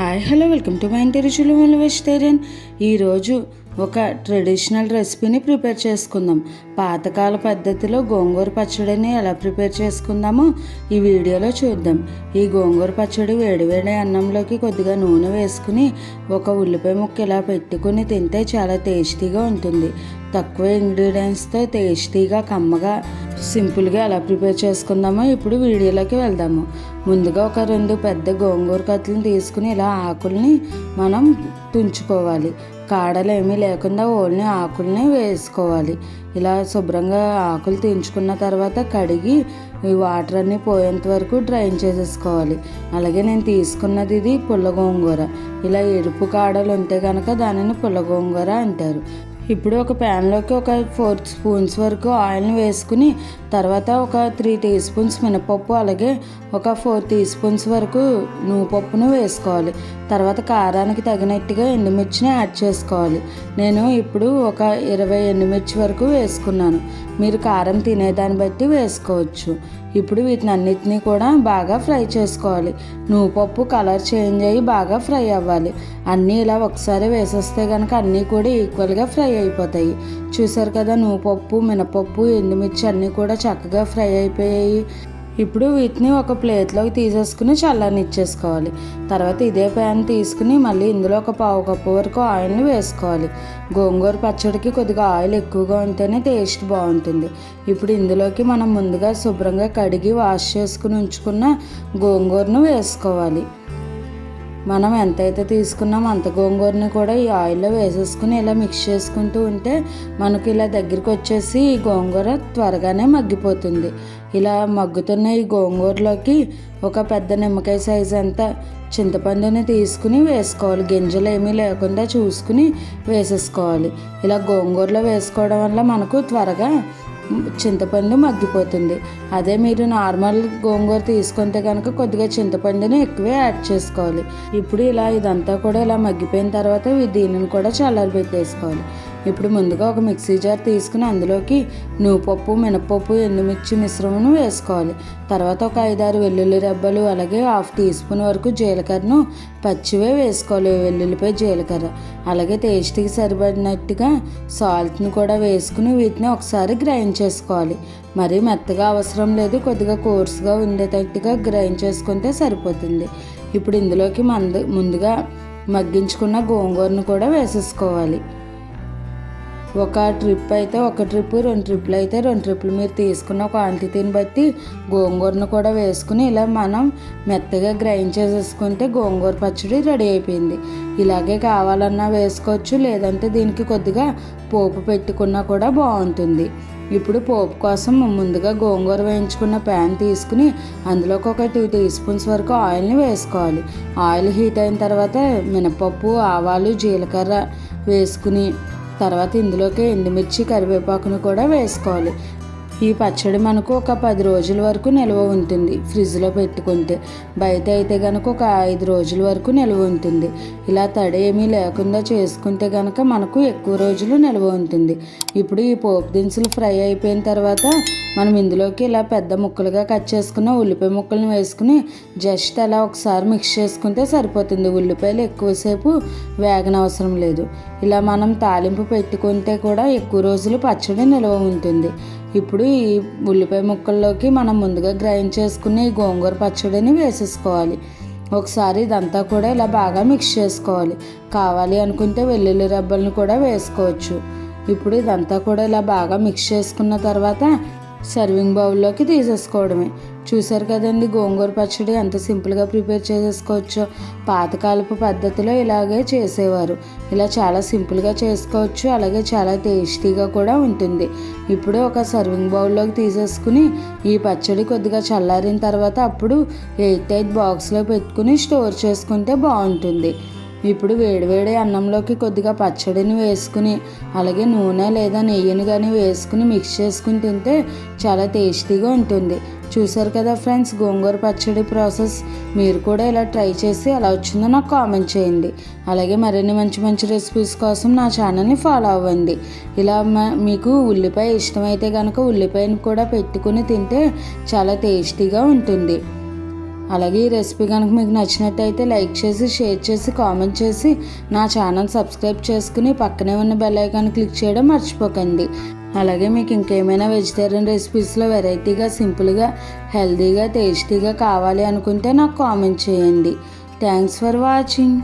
Hi hello welcome to my ఇంటి రుచులు vegetarian. ఈరోజు ఒక ట్రెడిషనల్ రెసిపీని ప్రిపేర్ చేసుకుందాం. పాతకాల పద్ధతిలో గోంగూర పచ్చడిని ఎలా ప్రిపేర్ చేసుకుందామో ఈ వీడియోలో చూద్దాం. ఈ గోంగూర పచ్చడి వేడివేడి అన్నంలోకి కొద్దిగా నూనె వేసుకుని ఒక ఉల్లిపాయ ముక్క ఇలా పెట్టుకుని తింటే చాలా టేస్టీగా ఉంటుంది. తక్కువ ఇంగ్రీడియంట్స్తో టేస్టీగా కమ్మగా సింపుల్గా ఎలా ప్రిపేర్ చేసుకుందామో ఇప్పుడు వీడియోలోకి వెళ్దాము. ముందుగా ఒక 2 పెద్ద గోంగూర కత్తులను తీసుకుని ఇలా ఆకుల్ని మనం తుంచుకోవాలి. కాడలు ఏమీ లేకుండా ఓన్లీ ఆకుల్ని వేసుకోవాలి. ఇలా శుభ్రంగా ఆకులు తుంచుకున్న తర్వాత కడిగి ఈ వాటర్ అన్నీ పోయేంత వరకు డ్రైన్ చేసేసుకోవాలి. అలాగే నేను తీసుకున్నది ఇది పుల్ల గోంగూర. ఇలా ఎరుపు కాడలు ఉంటే కనుక దానిని పుల్ల గోంగూర అంటారు. ఇప్పుడు ఒక ప్యాన్లోకి ఒక 4 స్పూన్స్ వరకు ఆయిల్ని వేసుకుని తర్వాత ఒక 3 టీ స్పూన్స్ మినపప్పు అలాగే ఒక 4 టీ స్పూన్స్ వరకు నువ్వుపప్పును వేసుకోవాలి. తర్వాత కారానికి తగినట్టుగా ఎండుమిర్చిని యాడ్ చేసుకోవాలి. నేను ఇప్పుడు ఒక 20 ఎండుమిర్చి వరకు వేసుకున్నాను. మీరు కారం తినేదాన్ని బట్టి వేసుకోవచ్చు. ఇప్పుడు వీటిని అన్నిటినీ కూడా బాగా ఫ్రై చేసుకోవాలి. నువ్వుపప్పు కలర్ చేంజ్ అయ్యి బాగా ఫ్రై అవ్వాలి. అన్నీ ఇలా ఒకసారి వేసేస్తే కనుక అన్నీ కూడా ఈక్వల్గా ఫ్రై అయిపోతాయి. చూసారు కదా, నువ్వుపప్పు మినపప్పు ఎండుమిర్చి అన్నీ కూడా చక్కగా ఫ్రై అయిపోయాయి. ఇప్పుడు వీటిని ఒక ప్లేట్లోకి తీసేసుకుని చల్లనిచ్చేసుకోవాలి. తర్వాత ఇదే ప్యాన్ తీసుకుని మళ్ళీ ఇందులో ఒక 1/2 కప్పు వరకు ఆయిల్ని వేసుకోవాలి. గోంగూర పచ్చడికి కొద్దిగా ఆయిల్ ఎక్కువగా ఉంటేనే టేస్ట్ బాగుంటుంది. ఇప్పుడు ఇందులోకి మనం ముందుగా శుభ్రంగా కడిగి వాష్ చేసుకుని ఉంచుకున్న గోంగూరను వేసుకోవాలి. మనం ఎంతైతే తీసుకున్నామో అంత గోంగూరని కూడా ఈ ఆయిల్లో వేసేసుకుని ఇలా మిక్స్ చేసుకుంటూ ఉంటే మనకి ఇలా దగ్గరికి వచ్చేసి ఈ గోంగూర త్వరగానే మగ్గిపోతుంది. ఇలా మగ్గుతున్న ఈ గోంగూరలోకి ఒక పెద్ద నిమ్మకాయ సైజు అంతా చింతపండుని తీసుకుని వేసుకోవాలి. గింజలు ఏమీ లేకుండా చూసుకుని వేసేసుకోవాలి. ఇలా గోంగూరలో వేసుకోవడం వల్ల మనకు త్వరగా చింతపండు మగ్గిపోతుంది. అదే మీరు నార్మల్ గోంగూర తీసుకుంటే కనుక కొద్దిగా చింతపండుని ఎక్కువే యాడ్ చేసుకోవాలి. ఇప్పుడు ఇదంతా కూడా ఇలా మగ్గిపోయిన తర్వాత దీనిని కూడా చల్లారి పెట్టేసుకోవాలి. ఇప్పుడు ముందుగా ఒక మిక్సీ జార్ తీసుకుని అందులోకి నువ్వుపప్పు మినపప్పు ఎండుమిర్చి మిశ్రమను వేసుకోవాలి. తర్వాత ఒక 5-6 వెల్లుల్లి రెబ్బలు అలాగే 1/2 టీ స్పూన్ వరకు జీలకర్రను పచ్చివే వేసుకోవాలి. వెల్లుల్లిపై జీలకర్ర అలాగే టేస్ట్కి సరిపడినట్టుగా సాల్ట్ని కూడా వేసుకుని వీటిని ఒకసారి గ్రైండ్ చేసుకోవాలి. మరీ మెత్తగా అవసరం లేదు, కొద్దిగా కోర్స్గా ఉండేటట్టుగా గ్రైండ్ చేసుకుంటే సరిపోతుంది. ఇప్పుడు ఇందులోకి ముందుగా మగ్గించుకున్న గోంగూరను కూడా వేసేసుకోవాలి. ఒక ట్రిప్ అయితే ఒక ట్రిప్, 2 ట్రిప్లు అయితే 2 ట్రిప్లు మీరు తీసుకున్న క్వాంటిటీని బట్టి గోంగూరను కూడా వేసుకుని ఇలా మనం మెత్తగా గ్రైండ్ చేసేసుకుంటే గోంగూర పచ్చడి రెడీ అయిపోయింది. ఇలాగే కావాలన్నా వేసుకోవచ్చు, లేదంటే దీనికి కొద్దిగా పోపు పెట్టుకున్నా కూడా బాగుంటుంది. ఇప్పుడు పోపు కోసం ముందుగా గోంగూర వేయించుకున్న ప్యాన్ తీసుకుని అందులోకి ఒక 2 టీ స్పూన్స్ వరకు ఆయిల్ని వేసుకోవాలి. ఆయిల్ హీట్ అయిన తర్వాత మినపప్పు ఆవాలు జీలకర్ర వేసుకుని తర్వాత ఇందులోకి ఎండుమిర్చి కరివేపాకును కూడా వేసుకోవాలి. ఈ పచ్చడి మనకు ఒక 10 రోజుల వరకు నిల్వ ఉంటుంది ఫ్రిడ్జ్లో పెట్టుకుంటే. బయట అయితే కనుక ఒక 5 రోజుల వరకు నిల్వ ఉంటుంది. ఇలా తడి ఏమీ లేకుండా చేసుకుంటే కనుక మనకు ఎక్కువ రోజులు నిల్వ ఉంటుంది. ఇప్పుడు ఈ పోపు దినుసులు ఫ్రై అయిపోయిన తర్వాత మనం ఇందులోకి ఇలా పెద్ద ముక్కలుగా కట్ చేసుకున్న ఉల్లిపాయ ముక్కలను వేసుకుని జస్ట్ అలా ఒకసారి మిక్స్ చేసుకుంటే సరిపోతుంది. ఉల్లిపాయలు ఎక్కువసేపు వేగనవసరం లేదు. ఇలా మనం తాలింపు పెట్టుకుంటే కూడా ఎక్కువ రోజులు పచ్చడి నిల్వ ఉంటుంది. ఇప్పుడు ఈ ఉల్లిపాయ ముక్కల్లోకి మనం ముందుగా గ్రైండ్ చేసుకుని ఈ గోంగూర పచ్చడిని వేసేసుకోవాలి. ఒకసారి ఇదంతా కూడా ఇలా బాగా మిక్స్ చేసుకోవాలి. కావాలి అనుకుంటే వెల్లుల్లి రెబ్బలను కూడా వేసుకోవచ్చు. ఇప్పుడు ఇదంతా కూడా ఇలా బాగా మిక్స్ చేసుకున్న తర్వాత సర్వింగ్ బౌల్లోకి తీసేసుకోవడమే. చూసారు కదండి, గోంగూర పచ్చడి ఎంత సింపుల్గా ప్రిపేర్ చేసేసుకోవచ్చో. పాతకాలపు పద్ధతిలో ఇలాగే చేసేవారు. ఇలా చాలా సింపుల్గా చేసుకోవచ్చు, అలాగే చాలా టేస్టీగా కూడా ఉంటుంది. ఇప్పుడు ఒక సర్వింగ్ బౌల్లోకి తీసేసుకుని ఈ పచ్చడి కొద్దిగా చల్లారిన తర్వాత అప్పుడు 8 బాక్స్లో పెట్టుకుని స్టోర్ చేసుకుంటే బాగుంటుంది. ఇప్పుడు వేడివేడి అన్నంలోకి కొద్దిగా పచ్చడిని వేసుకుని అలాగే నూనె లేదా నెయ్యిని కానీ వేసుకుని మిక్స్ చేసుకుని తింటే చాలా టేస్టీగా ఉంటుంది. చూసారు కదా ఫ్రెండ్స్, గోంగూర పచ్చడి ప్రాసెస్. మీరు కూడా ఇలా ట్రై చేసి ఎలా వచ్చిందో నాకు కామెంట్ చేయండి. అలాగే మరిన్ని మంచి మంచి రెసిపీస్ కోసం నా ఛానల్ని ఫాలో అవ్వండి. ఇలా మీకు ఉల్లిపాయ ఇష్టమైతే కనుక ఉల్లిపాయను కూడా పెట్టుకుని తింటే చాలా టేస్టీగా ఉంటుంది. అలాగే ఈ రెసిపీ కనుక మీకు నచ్చినట్టయితే లైక్ చేసి, షేర్ చేసి, కామెంట్ చేసి నా ఛానల్ సబ్స్క్రైబ్ చేసుకుని పక్కనే ఉన్న బెల్ ఐకాన్ క్లిక్ చేయడం మర్చిపోకండి. అలాగే మీకు ఇంకేమైనా వెజిటేరియన్ రెసిపీస్లో వెరైటీగా, సింపుల్గా, హెల్తీగా, టేస్టీగా కావాలి అనుకుంటే నాకు కామెంట్ చేయండి. Thanks for watching.